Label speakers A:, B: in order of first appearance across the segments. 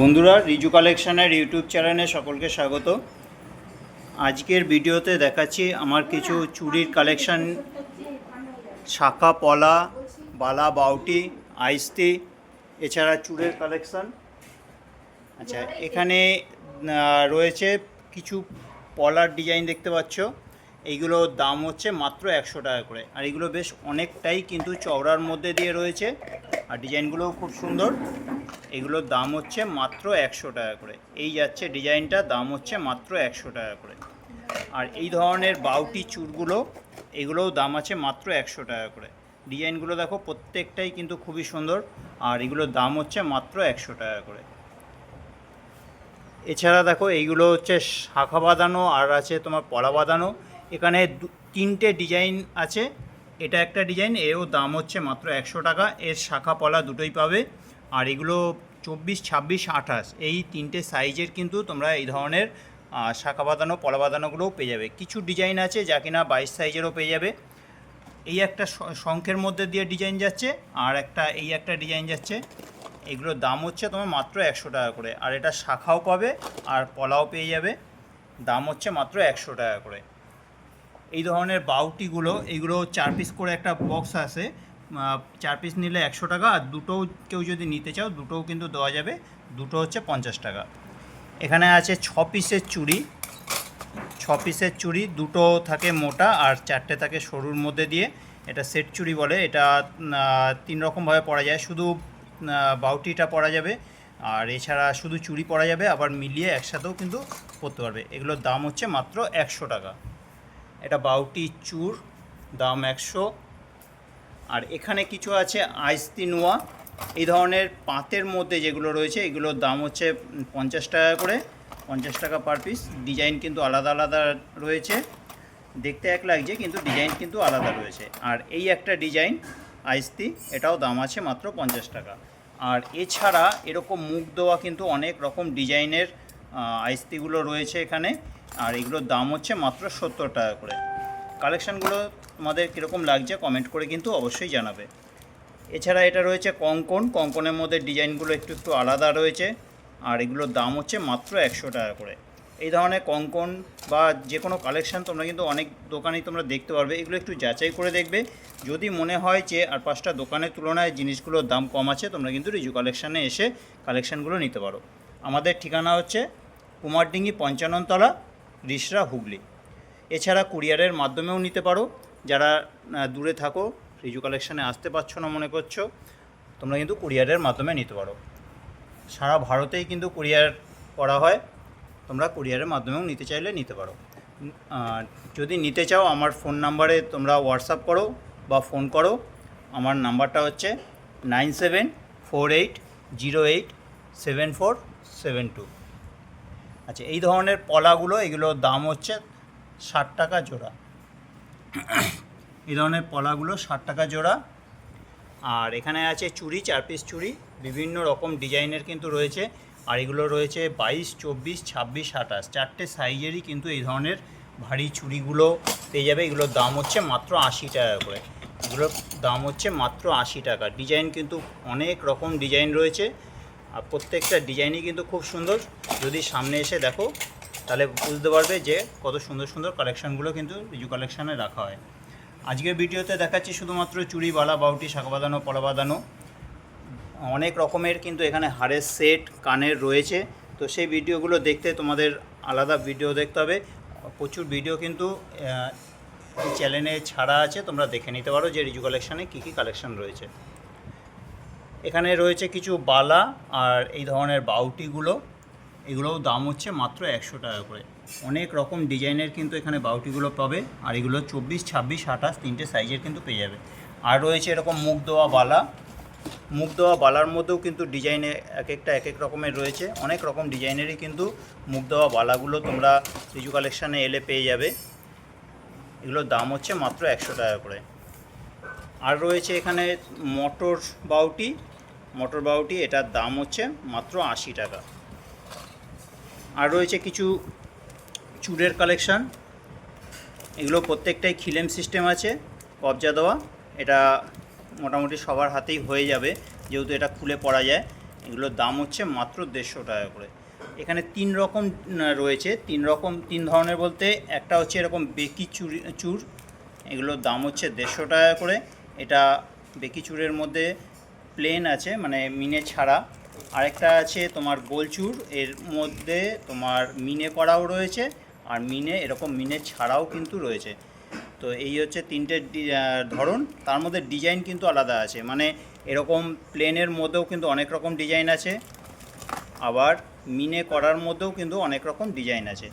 A: বন্ধুরা, রিজু কালেকশনের ইউটিউব চ্যানেলে সকলকে স্বাগত। আজকের ভিডিওতে দেখাচ্ছি আমার কিছু চুড়ির কালেকশন, শাখা পলা, বালা, বাউটি, আইস্তি, এছাড়া চুড়ের কালেকশন। আচ্ছা, এখানে রয়েছে কিছু পলার ডিজাইন দেখতে পাচ্ছ। এইগুলোর দাম হচ্ছে মাত্র 100 টাকা করে। আর এগুলো বেশ অনেকটাই কিন্তু চওড়ার মধ্যে দিয়ে রয়েছে, আর ডিজাইনগুলোও খুব সুন্দর। এগুলোর দাম হচ্ছে মাত্র 100 টাকা করে। এই যাচ্ছে ডিজাইনটা, দাম হচ্ছে মাত্র 100 টাকা করে। আর এই ধরনের বাউটি চুড়গুলো, এগুলোও দাম আছে মাত্র 100 টাকা করে। ডিজাইনগুলো দেখো, প্রত্যেকটাই কিন্তু খুবই সুন্দর, আর এগুলোর দাম হচ্ছে মাত্র 100 টাকা করে। এছাড়া দেখো, এইগুলো হচ্ছে শাখা বাঁধানো আর আছে তোমার পলা বাঁধানো। এখানে তিনটে ডিজাইন আছে। এটা একটা ডিজাইন, এরও দাম হচ্ছে মাত্র 100 টাকা। এর শাখা পলা দুটোই পাবে। আর এগুলো 24, 26, 28 এই তিনটে সাইজের কিন্তু তোমরা এই ধরনের শাখা বাঁধানো, পলা বাঁধানোগুলোও পেয়ে যাবে। কিছু ডিজাইন আছে যা কিনা 22 সাইজেরও পেয়ে যাবে। এই একটা শঙ্খের মধ্যে দিয়ে ডিজাইন যাচ্ছে, আর এই একটা ডিজাইন যাচ্ছে। এগুলোর দাম হচ্ছে তোমার মাত্র 100 টাকা করে। আর এটা শাখাও পাবে আর পলাও পেয়ে যাবে, দাম হচ্ছে মাত্র 100 টাকা করে। এই ধরনের বাউটিগুলো, এইগুলো 4 পিস করে একটা বক্স আছে। 4 পিস নিলে 100 টাকা, আর দুটোও কেউ যদি নিতে চাও দুটোও কিন্তু দেওয়া যাবে। দুটো হচ্ছে 50 টাকা। এখানে আছে 6 পিসের চুড়ি। 6 পিসের চুড়ি, দুটো থাকে মোটা আর 4টে থাকে সরুর মধ্যে দিয়ে। এটা সেট চুড়ি বলে। এটা 3 রকমভাবে পরা যায়। শুধু বাউটিটা পরা যাবে, আর এছাড়া শুধু চুড়ি পরা যাবে, আবার মিলিয়ে একসাথেও কিন্তু পরতে পারবে। এগুলোর দাম হচ্ছে মাত্র 100 টাকা। এটা বাউটি চূড়, দাম 100। আর এখানে কিছু আছে আইস্তি নোয়া। এই ধরনের পাতের মধ্যে যেগুলো রয়েছে, এগুলোর দাম হচ্ছে 50 টাকা করে, 50 টাকা পার পিস। ডিজাইন কিন্তু আলাদা আলাদা রয়েছে, দেখতে এক লাগছে কিন্তু ডিজাইন কিন্তু আলাদা রয়েছে। আর এই একটা ডিজাইন আইস্তি, এটাও দাম আছে মাত্র 50 টাকা। আর এছাড়া এরকম মুখ দেওয়া কিন্তু অনেক রকম ডিজাইনের আইস্তিগুলো রয়েছে এখানে, আর এগুলোর দাম হচ্ছে মাত্র 70 টাকা করে। কালেকশানগুলো তোমাদের কীরকম লাগছে কমেন্ট করে কিন্তু অবশ্যই জানাবে। এছাড়া এটা রয়েছে কঙ্কন। কঙ্কনের মধ্যে ডিজাইনগুলো একটু একটু আলাদা রয়েছে, আর এগুলোর দাম হচ্ছে মাত্র 100 টাকা করে। এই ধরনের কঙ্কন বা যে কোনো কালেকশান তোমরা কিন্তু অনেক দোকানেই তোমরা দেখতে পারবে। এগুলো একটু যাচাই করে দেখবে। যদি মনে হয় যে আর 5টা দোকানের তুলনায় জিনিসগুলোর দাম কম আছে, তোমরা কিন্তু রিজু কালেকশানে এসে কালেকশানগুলো নিতে পারো। আমাদের ঠিকানা হচ্ছে কুমারডিঙ্গি 55 তলা, রিসরা, হুগলি। এছাড়া কুরিয়ারের মাধ্যমেও নিতে পারো। যারা দূরে থাকো, রিজু কালেকশানে আসতে পারছো না মনে করছো, তোমরা কিন্তু কুরিয়ারের মাধ্যমে নিতে পারো। সারা ভারতেই কিন্তু কুরিয়ার করা হয়, তোমরা কুরিয়ারের মাধ্যমেও নিতে চাইলে নিতে পারো। যদি নিতে চাও আমার ফোন নাম্বারে তোমরা হোয়াটসঅ্যাপ করো বা ফোন করো। আমার নাম্বারটা হচ্ছে 9748087472। আচ্ছা, এই ধরনের পলাগুলো, এগুলোর দাম হচ্ছে 60 টাকা জোড়া। এই ধরনের পলাগুলো 60 টাকা জোড়া। আর এখানে আছে চুড়ি, 4 পিস চুড়ি, বিভিন্ন রকম ডিজাইনের কিন্তু রয়েছে। আর এগুলো রয়েছে 22, 24, 26, 28 4টে সাইজেরই কিন্তু এই ধরনের ভারী চুড়িগুলো পেয়ে যাবে। এগুলোর দাম হচ্ছে মাত্র 80 টাকা করে। এগুলোর দাম হচ্ছে মাত্র 80 টাকা। ডিজাইন কিন্তু অনেক রকম ডিজাইন রয়েছে, আর প্রত্যেকটা ডিজাইনই কিন্তু খুব সুন্দর। যদি সামনে এসে দেখো তাহলে বুঝতে পারবে যে কত সুন্দর সুন্দর কালেকশানগুলো কিন্তু রিজু কালেকশানে রাখা হয়। আজকের ভিডিওতে দেখাচ্ছি শুধুমাত্র চুড়ি, বালা, বাউটি, শাখা বাঁধানো, পলা বাঁধানো। অনেক রকমের কিন্তু এখানে হারের সেট, কানের রয়েছে। তো সেই ভিডিওগুলো দেখতে তোমাদের আলাদা ভিডিও দেখতে হবে। প্রচুর ভিডিও কিন্তু এই চ্যানেলে ছাড়া আছে, তোমরা দেখে নিতে পারো যে রিজু কালেকশানে কী কী কালেকশান রয়েছে। এখানে রয়েছে কিছু বালা আর এই ধরনের বাউটিগুলো, এগুলোও দাম হচ্ছে মাত্র 100 টাকা করে। অনেক রকম ডিজাইনের কিন্তু এখানে বাউটিগুলো পাবে, আর এগুলো 24, 26, 28 তিনটে সাইজের কিন্তু পেয়ে যাবে। আর রয়েছে এরকম মুখ দেওয়া বালা। মুখ দেওয়া বালার মধ্যেও কিন্তু ডিজাইনে এক এক রকমের রয়েছে। অনেক রকম ডিজাইনেরই কিন্তু মুখ দেওয়া বালাগুলো তোমরা রিজু কালেকশানে এলে পেয়ে যাবে। এগুলোর দাম হচ্ছে মাত্র 100 টাকা করে। আর রয়েছে এখানে মটর বাউটি, এটার দাম হচ্ছে মাত্র 80 টাকা। আর রয়েছে কিছু চুড়ের কালেকশান। এগুলো প্রত্যেকটাই খিলেম সিস্টেম আছে, কবজা দেওয়া। এটা মোটামুটি সবার হাতেই হয়ে যাবে, যেহেতু এটা খুলে পরা যায়। এগুলোর দাম হচ্ছে মাত্র 150 টাকা করে। এখানে 3 রকম রয়েছে, 3 ধরনের বলতে একটা হচ্ছে এরকম বেকি চুর, এগুলোর দাম হচ্ছে 150 টাকা করে। এটা বেকি চুরের মধ্যে প্লেন আছে মানে মিনে ছাড়া, আরেকটা আছে তোমার গোলচুর, এর মধ্যে তোমার মিনে করাও রয়েছে আর মিনে এরকম মিনে ছাড়াও কিন্তু রয়েছে। তো এই হচ্ছে 3টে ধরন, তার মধ্যে ডিজাইন কিন্তু আলাদা আছে, মানে এরকম প্লেনের মধ্যেও কিন্তু অনেক রকম ডিজাইন আছে, আবার মিনে করার মধ্যেও কিন্তু অনেক রকম ডিজাইন আছে।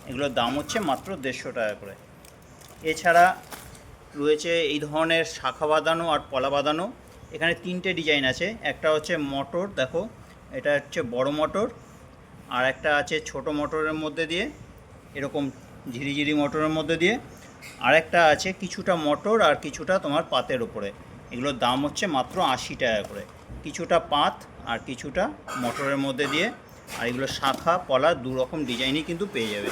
A: এগুলোর দাম হচ্ছে মাত্র 150 টাকা করে। এছাড়া রয়েছে এই ধরনের শাখা বাঁধানো আর পলা বাঁধানো। এখানে 3টে ডিজাইন আছে, একটা হচ্ছে মটর, দেখো এটা হচ্ছে বড় মটর, আর একটা আছে ছোট মটরের মধ্যে দিয়ে এরকম ঝিরিঝিরি মটরের মধ্যে দিয়ে, আর একটা আছে কিছুটা মটর আর কিছুটা তোমার পাতের উপরে। এগুলোর দাম হচ্ছে মাত্র 80 টাকা করে, কিছুটা পাত আর কিছুটা মটরের মধ্যে দিয়ে। আর এগুলো শাখা পলা 2 রকম ডিজাইনই কিন্তু পেয়ে যাবে,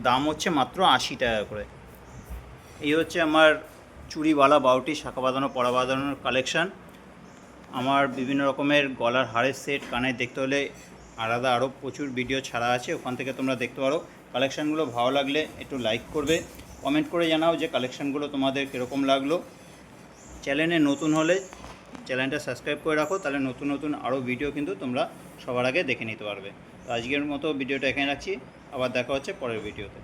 A: দাম হচ্ছে মাত্র 80 টাকা করে। এই হচ্ছে আমার চুড়িওয়ালা বাউটি শাখা বাঁধানো পলা বাঁধানোর কালেকশান। আমার বিভিন্ন রকমের গলার হারের সেট, কানের দেখতে হলে আলাদা আরও প্রচুর ভিডিও ছাড়া আছে, ওখান থেকে তোমরা দেখতে পারো। কালেকশানগুলো ভালো লাগলে একটু লাইক করবে, কমেন্ট করে জানাও যে কালেকশানগুলো তোমাদের কীরকম লাগলো। চ্যানেলে নতুন হলে চ্যানেলটা সাবস্ক্রাইব করে রাখো, তাহলে নতুন নতুন আরও ভিডিও কিন্তু তোমরা সবার আগে দেখে নিতে পারবে। তো আজকের মতো ভিডিওটা এখানে রাখছি, আবার দেখা হচ্ছে পরের ভিডিওতে।